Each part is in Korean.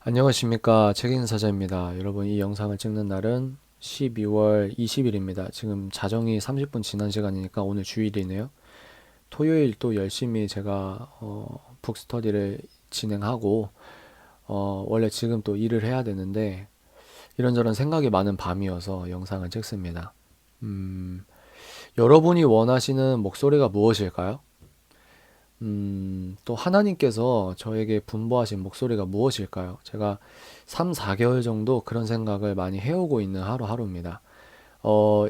안녕하십니까. 책인사자입니다. 여러분, 이 영상을 찍는 날은 12월 20일입니다. 지금 자정이 30분 지난 시간이니까 오늘 주일이네요. 토요일 또 열심히 제가 북스터디를 진행하고 원래 지금 또 일을 해야 되는데 이런저런 생각이 많은 밤이어서 영상을 찍습니다. 음, 여러분이 원하시는 목소리가 무엇일까요? 또 하나님께서 저에게 분부하신 목소리가 무엇일까요? 제가 3, 4개월 정도 그런 생각을 많이 해오고 있는 하루하루입니다.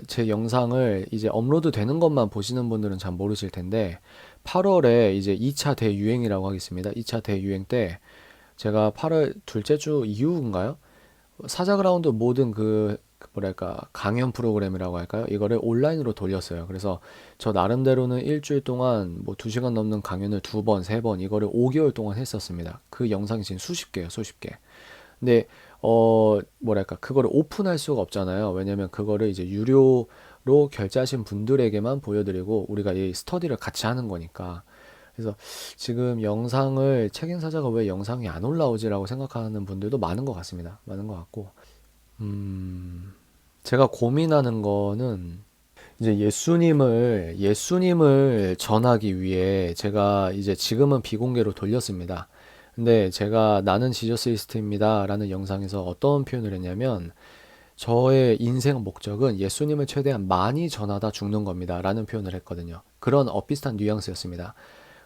제 영상을 이제 업로드 되는 것만 보시는 분들은 잘 모르실 텐데, 8월에 이제 2차 대유행이라고 하겠습니다. 2차 대유행 때 제가 8월 둘째 주 이후인가요? 사자그라운드 모든 그 뭐랄까 강연 프로그램이라고 할까요? 이거를 온라인으로 돌렸어요. 그래서 저 나름대로는 일주일 동안 뭐 2시간 넘는 강연을 2번, 3번 이거를 5개월 동안 했었습니다. 그 영상이 지금 수십 개예요, 수십 개. 근데 뭐랄까 그거를 오픈할 수가 없잖아요. 왜냐면 그거를 이제 유료로 결제하신 분들에게만 보여드리고 우리가 이 스터디를 같이 하는 거니까. 그래서 지금 영상을 책임사자가 왜 영상이 안 올라오지라고 생각하는 분들도 많은 것 같습니다. 많은 것 같고. 제가 고민하는 거는 이제 예수님을 전하기 위해 제가 이제 지금은 비공개로 돌렸습니다. 근데 제가 나는 지저스이스트입니다 라는 영상에서 어떤 표현을 했냐면 저의 인생 목적은 예수님을 최대한 많이 전하다 죽는 겁니다 라는 표현을 했거든요. 그런 비슷한 뉘앙스였습니다.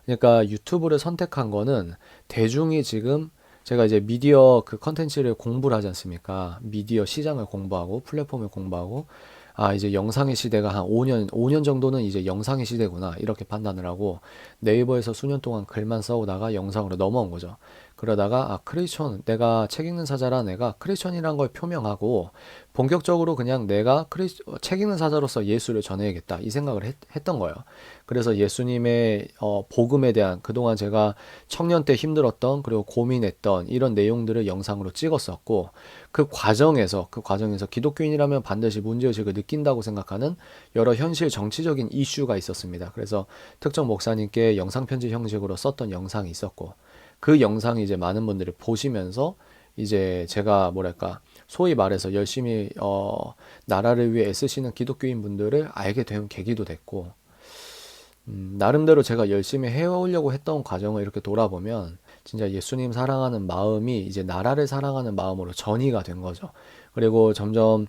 그러니까 유튜브를 선택한 거는 대중이 지금 제가 이제 미디어 그 컨텐츠를 공부를 하지 않습니까? 미디어 시장을 공부하고 플랫폼을 공부하고 아, 이제 영상의 시대가 한 5년 정도는 이제 영상의 시대구나. 이렇게 판단을 하고 네이버에서 수년 동안 글만 써오다가 영상으로 넘어온 거죠. 그러다가 아, 크리스천, 내가 책 읽는 사자라 내가 크리스천이란 걸 표명하고 본격적으로 그냥 내가 책 읽는 사자로서 예수를 전해야겠다. 이 생각을 했던 거예요. 그래서 예수님의 복음에 대한 그동안 제가 청년 때 힘들었던 그리고 고민했던 이런 내용들을 영상으로 찍었었고 그 과정에서 기독교인이라면 반드시 문제의식을 느낀다고 생각하는 여러 현실 정치적인 이슈가 있었습니다. 그래서 특정 목사님께 영상 편지 형식으로 썼던 영상이 있었고 그 영상이 이제 많은 분들이 보시면서 이제 제가 뭐랄까 소위 말해서 열심히 나라를 위해 애쓰시는 기독교인 분들을 알게 된 계기도 됐고 나름대로 제가 열심히 해오려고 했던 과정을 이렇게 돌아보면 진짜 예수님 사랑하는 마음이 이제 나라를 사랑하는 마음으로 전이가 된 거죠. 그리고 점점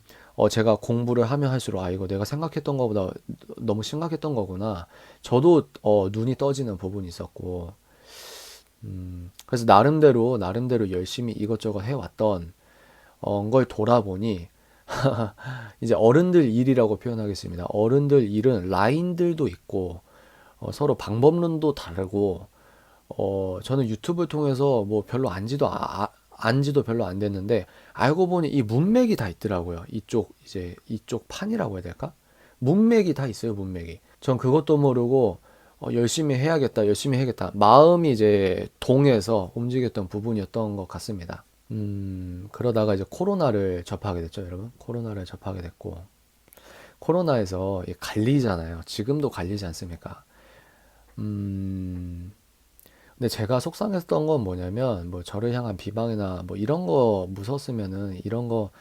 제가 공부를 하면 할수록 아 이거 내가 생각했던 것보다 너무 심각했던 거구나. 저도 눈이 떠지는 부분이 있었고 그래서 나름대로 열심히 이것저것 해왔던 걸 돌아보니 이제 어른들 일이라고 표현하겠습니다. 어른들 일은 라인들도 있고 서로 방법론도 다르고 저는 유튜브를 통해서 뭐 별로 안지도 별로 안 됐는데 알고 보니 이 문맥이 다 있더라고요. 이쪽 판이라고 해야 될까? 문맥이 다 있어요, 문맥이. 전 그것도 모르고 열심히 해야겠다. 마음이 이제 동해서 움직였던 부분이었던 것 같습니다. 그러다가 이제 코로나를 접하게 됐죠, 여러분. 코로나를 접하게 됐고 코로나에서 갈리잖아요. 지금도 갈리지 않습니까? 음, 근데 제가 속상했던 건 뭐냐면, 뭐, 저를 향한 비방이나 뭐, 이런 거 무서웠으면은, 이런 거,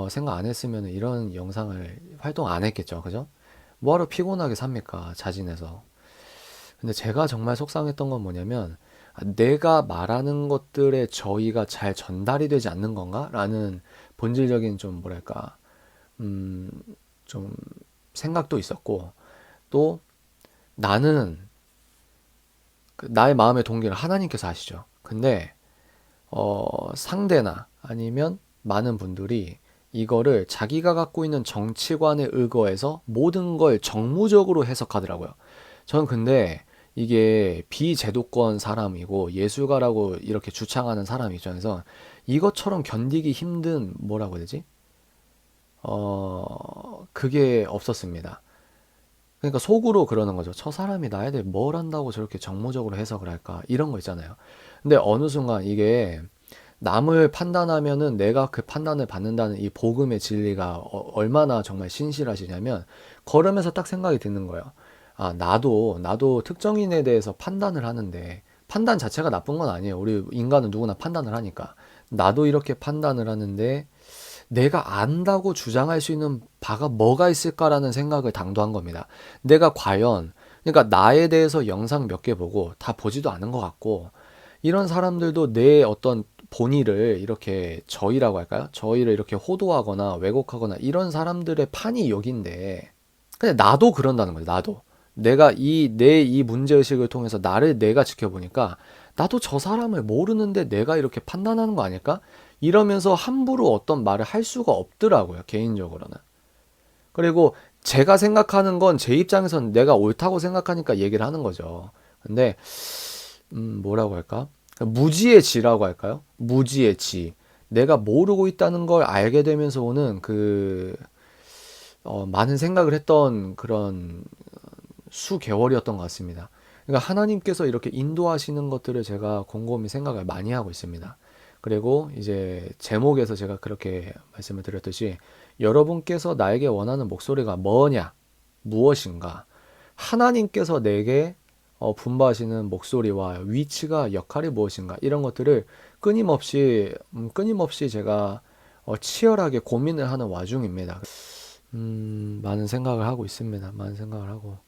생각 안 했으면은, 이런 영상을 활동 안 했겠죠. 그죠? 뭐하러 피곤하게 삽니까? 자진해서. 근데 제가 정말 속상했던 건 뭐냐면, 아, 내가 말하는 것들의 저의가 잘 전달이 되지 않는 건가? 라는 본질적인 좀, 뭐랄까, 음, 좀 생각도 있었고, 또 나는 나의 마음의 동기를 하나님께서 아시죠. 근데 상대나 아니면 많은 분들이 이거를 자기가 갖고 있는 정치관에 의거해서 모든 걸 정무적으로 해석하더라고요. 저는 근데 이게 비제도권 사람이고 예술가라고 이렇게 주창하는 사람 입장에서 이것처럼 견디기 힘든 뭐라고 해야 되지? 그게 없었습니다. 그러니까 속으로 그러는 거죠. 저 사람이 나에 대해 뭘 안다고 저렇게 정무적으로 해석을 할까? 이런 거 있잖아요. 근데 어느 순간 이게 남을 판단하면은 내가 그 판단을 받는다는 이 복음의 진리가 얼마나 정말 신실하시냐면 걸으면서 딱 생각이 드는 거예요. 아, 나도 특정인에 대해서 판단을 하는데 판단 자체가 나쁜 건 아니에요. 우리 인간은 누구나 판단을 하니까. 나도 이렇게 판단을 하는데 내가 안다고 주장할 수 있는 바가 뭐가 있을까라는 생각을 당도한 겁니다. 내가 과연, 그러니까 나에 대해서 영상 몇 개 보고 다 보지도 않은 것 같고, 이런 사람들도 내 어떤 본의를 이렇게 저희라고 할까요? 저희를 이렇게 호도하거나 왜곡하거나 이런 사람들의 판이 여긴데, 근데 나도 그런다는 거예요. 나도. 내가 내 이 문제의식을 통해서 나를 내가 지켜보니까 나도 저 사람을 모르는데 내가 이렇게 판단하는 거 아닐까? 이러면서 함부로 어떤 말을 할 수가 없더라고요. 개인적으로는. 그리고 제가 생각하는 건 제 입장에선 내가 옳다고 생각하니까 얘기를 하는 거죠. 근데 뭐라고 할까? 무지의 지라고 할까요? 무지의 지. 내가 모르고 있다는 걸 알게 되면서 오는 많은 생각을 했던 그런 수개월이었던 것 같습니다. 그러니까 하나님께서 이렇게 인도하시는 것들을 제가 곰곰이 생각을 많이 하고 있습니다. 그리고 이제 제목에서 제가 그렇게 말씀을 드렸듯이 여러분께서 나에게 원하는 목소리가 뭐냐, 무엇인가, 하나님께서 내게 분부하시는 목소리와 위치가 역할이 무엇인가 이런 것들을 끊임없이 제가 치열하게 고민을 하는 와중입니다. 많은 생각을 하고 있습니다. 많은 생각을 하고.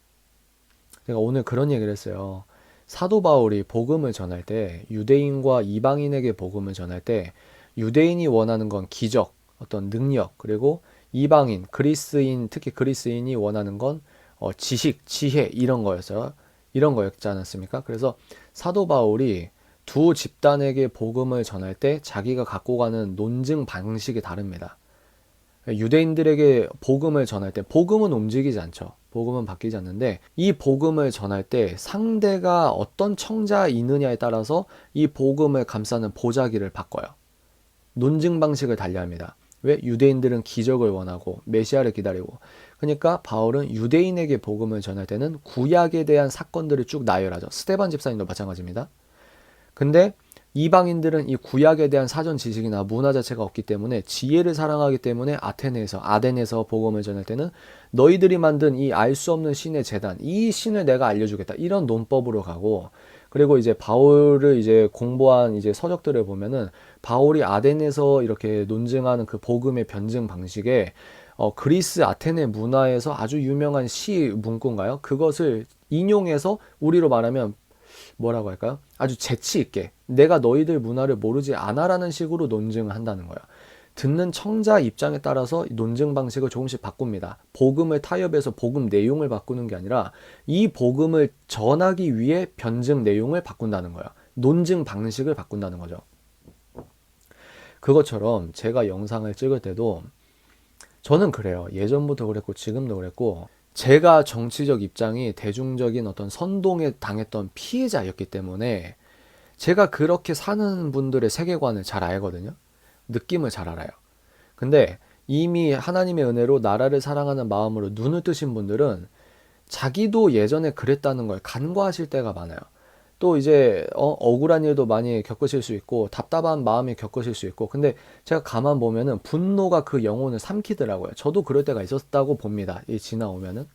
제가 오늘 그런 얘기를 했어요. 사도 바울이 복음을 전할 때, 유대인과 이방인에게 복음을 전할 때, 유대인이 원하는 건 기적, 어떤 능력, 그리고 이방인, 그리스인, 특히 그리스인이 원하는 건 지식, 지혜, 이런 거였어요. 이런 거였지 않았습니까? 그래서 사도 바울이 두 집단에게 복음을 전할 때 자기가 갖고 가는 논증 방식이 다릅니다. 유대인들에게 복음을 전할 때 복음은 움직이지 않죠. 복음은 바뀌지 않는데 이 복음을 전할 때 상대가 어떤 청자이느냐에 따라서 이 복음을 감싸는 보자기를 바꿔요. 논증 방식을 달리합니다. 왜? 유대인들은 기적을 원하고 메시아를 기다리고. 그러니까 바울은 유대인에게 복음을 전할 때는 구약에 대한 사건들을 쭉 나열하죠. 스데반 집사님도 마찬가지입니다. 근데 이방인들은 이 구약에 대한 사전 지식이나 문화 자체가 없기 때문에 지혜를 사랑하기 때문에 아덴에서 복음을 전할 때는 너희들이 만든 이 알 수 없는 신의 제단, 이 신을 내가 알려주겠다. 이런 논법으로 가고, 그리고 이제 바울을 이제 공부한 이제 서적들을 보면은 바울이 아덴에서 이렇게 논증하는 그 복음의 변증 방식에 그리스 아테네 문화에서 아주 유명한 시 문구인가요? 그것을 인용해서 우리로 말하면 뭐라고 할까요? 아주 재치 있게 내가 너희들 문화를 모르지 않아라는 식으로 논증을 한다는 거예요. 듣는 청자 입장에 따라서 논증 방식을 조금씩 바꿉니다. 복음을 타협해서 복음 내용을 바꾸는 게 아니라 이 복음을 전하기 위해 변증 내용을 바꾼다는 거예요. 논증 방식을 바꾼다는 거죠. 그것처럼 제가 영상을 찍을 때도 저는 그래요. 예전부터 그랬고 지금도 그랬고 제가 정치적 입장이 대중적인 어떤 선동에 당했던 피해자였기 때문에 제가 그렇게 사는 분들의 세계관을 잘 알거든요. 느낌을 잘 알아요. 근데 이미 하나님의 은혜로 나라를 사랑하는 마음으로 눈을 뜨신 분들은 자기도 예전에 그랬다는 걸 간과하실 때가 많아요. 또 이제 억울한 일도 많이 겪으실 수 있고 답답한 마음이 겪으실 수 있고, 근데 제가 가만 보면은 분노가 그 영혼을 삼키더라고요. 저도 그럴 때가 있었다고 봅니다. 이 지나오면은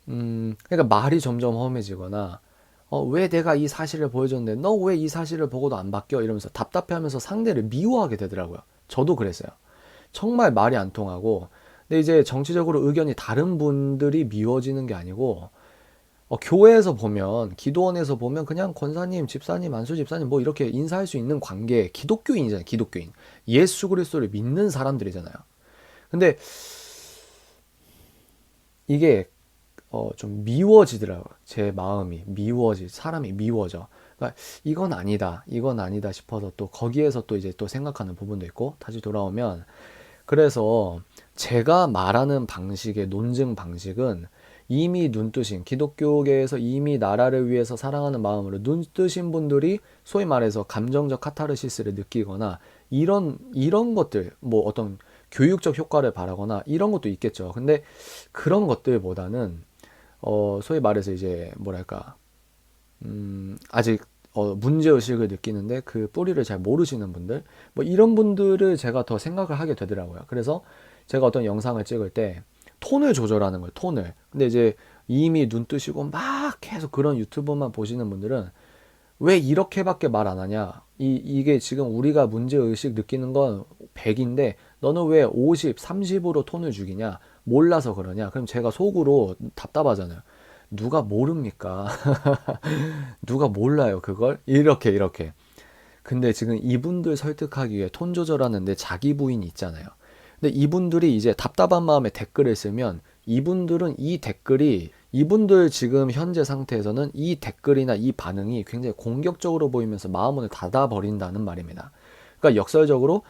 그러니까 말이 점점 험해지거나 왜 내가 이 사실을 보여줬는데 너 왜 이 사실을 보고도 안 바뀌어 이러면서 답답해하면서 상대를 미워하게 되더라고요. 저도 그랬어요. 정말 말이 안 통하고. 근데 이제 정치적으로 의견이 다른 분들이 미워지는 게 아니고 교회에서 보면, 기도원에서 보면 그냥 권사님, 집사님, 안수 집사님 뭐 이렇게 인사할 수 있는 관계, 기독교인이잖아요. 기독교인. 예수 그리스도를 믿는 사람들이잖아요. 근데 이게 좀 미워지더라고요. 제 마음이 사람이 미워져. 그러니까 이건 아니다 싶어서 또 거기에서 또 이제 또 생각하는 부분도 있고, 다시 돌아오면, 그래서 제가 말하는 방식의 논증 방식은 이미 눈뜨신, 기독교계에서 이미 나라를 위해서 사랑하는 마음으로 눈뜨신 분들이 소위 말해서 감정적 카타르시스를 느끼거나 이런 것들, 뭐 어떤 교육적 효과를 바라거나 이런 것도 있겠죠. 근데 그런 것들보다는 소위 말해서 이제 뭐랄까 아직 문제의식을 느끼는데 그 뿌리를 잘 모르시는 분들, 뭐 이런 분들을 제가 더 생각을 하게 되더라고요. 그래서 제가 어떤 영상을 찍을 때 톤을 조절하는 거예요. 톤을. 근데 이제 이미 눈 뜨시고 막 계속 그런 유튜브만 보시는 분들은 왜 이렇게밖에 말 안 하냐? 이게 지금 우리가 문제의식 느끼는 건 100인데 너는 왜 50, 30으로 톤을 죽이냐? 몰라서 그러냐? 그럼 제가 속으로 답답하잖아요. 누가 모릅니까? 누가 몰라요, 그걸? 이렇게. 근데 지금 이분들 설득하기 위해 톤 조절하는데 자기 부인이 있잖아요. 근데 이분들이 이제 답답한 마음에 댓글을 쓰면 이분들은 이 댓글이 이분들 지금 현재 상태에서는 이 댓글이나 이 반응이 굉장히 공격적으로 보이면서 마음을 닫아버린다는 말입니다. 그러니까 역설적으로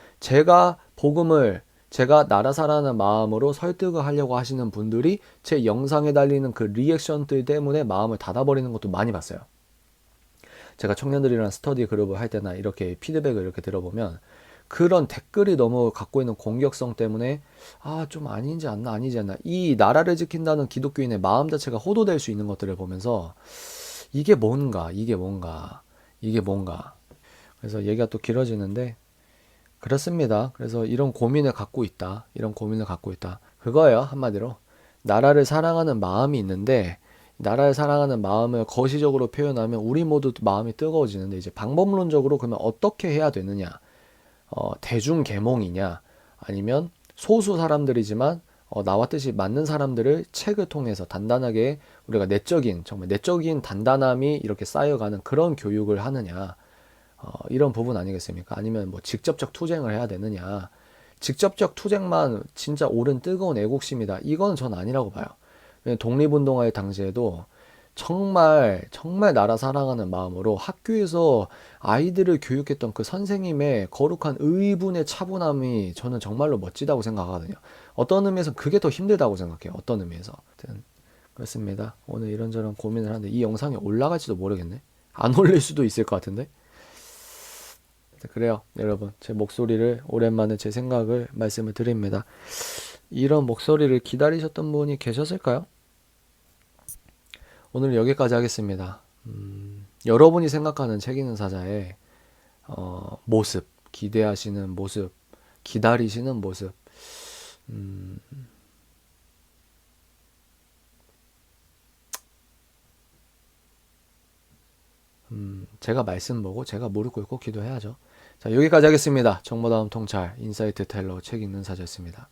제가 나라 사랑하는 마음으로 설득을 하려고 하시는 분들이 제 영상에 달리는 그 리액션들 때문에 마음을 닫아버리는 것도 많이 봤어요. 제가 청년들이랑 스터디 그룹을 할 때나 이렇게 피드백을 이렇게 들어보면 그런 댓글이 너무 갖고 있는 공격성 때문에 좀 아니지 않나 이 나라를 지킨다는 기독교인의 마음 자체가 호도될 수 있는 것들을 보면서 이게 뭔가 그래서 얘기가 또 길어지는데 그렇습니다. 그래서 이런 고민을 갖고 있다 그거예요. 한마디로 나라를 사랑하는 마음이 있는데 나라를 사랑하는 마음을 거시적으로 표현하면 우리 모두 마음이 뜨거워지는데 이제 방법론적으로 그러면 어떻게 해야 되느냐? 대중 계몽이냐? 아니면 소수 사람들이지만 나와 뜻이 맞는 사람들을 책을 통해서 단단하게 우리가 정말 내적인 단단함이 이렇게 쌓여가는 그런 교육을 하느냐? 이런 부분 아니겠습니까? 아니면 뭐 직접적 투쟁을 해야 되느냐? 직접적 투쟁만 진짜 옳은 뜨거운 애국심이다. 이건 전 아니라고 봐요. 독립운동할 당시에도 정말 나라 사랑하는 마음으로 학교에서 아이들을 교육했던 그 선생님의 거룩한 의분의 차분함이 저는 정말로 멋지다고 생각하거든요. 어떤 의미에서 그게 더 힘들다고 생각해요. 어떤 의미에서. 아무튼 그렇습니다. 오늘 이런저런 고민을 하는데 이 영상이 올라갈지도 모르겠네. 안 올릴 수도 있을 것 같은데. 그래요. 여러분, 제 목소리를 오랜만에 제 생각을 말씀을 드립니다. 이런 목소리를 기다리셨던 분이 계셨을까요? 오늘 여기까지 하겠습니다. 여러분이 생각하는 책 읽는 사자의 모습, 기대하시는 모습, 기다리시는 모습, 음, 제가 말씀 보고 제가 무릎 꿇고 기도해야죠. 자, 여기까지 하겠습니다. 정보다움 통찰 인사이트 텔러 책 읽는 사자였습니다.